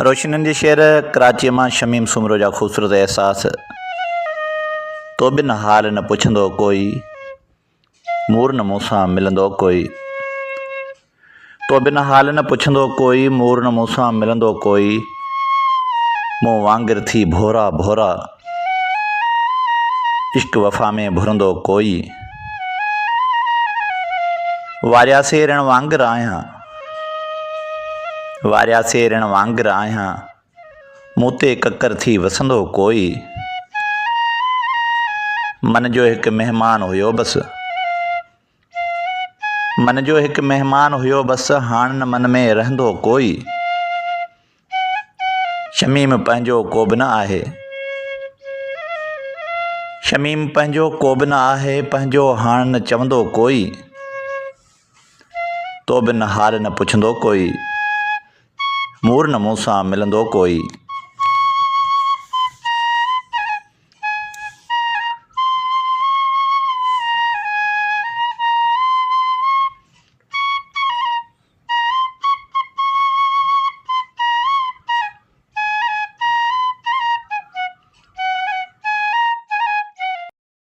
रोशननि जे शेर कराचीअ मां शमीम सुमरो जा ख़ूबसूरत एहसास। तो बिन हाल न पुछंदो कोई, मूर न मूंसां मिलंदो कोई। तो बिन हाल न पुछंदो कोई, मूर न मूंसां मिलंदो कोई। मूं वांगुरु थी भोरा भोरा, इश्क वफ़ा में भुरंदो कोई। वारियासे रण वांगुरु आहियां, वारियासे रण वांगुरु आहियां, मूं ते ककर थी वसंदो कोई। मन जो हिकु महिमान हुयो बसि, मन जो हिकु महिमान हुयो बसि, हाणे न मन में रहंदो कोई। शमीम पंहिंजो को बि न आहे, शमीम पंहिंजो को बि न आहे, पंहिंजो हाणे न चवंदो कोई। तो बिन हाल न पुछंदो कोई, मूर न मूंसां मिलंदो कोई।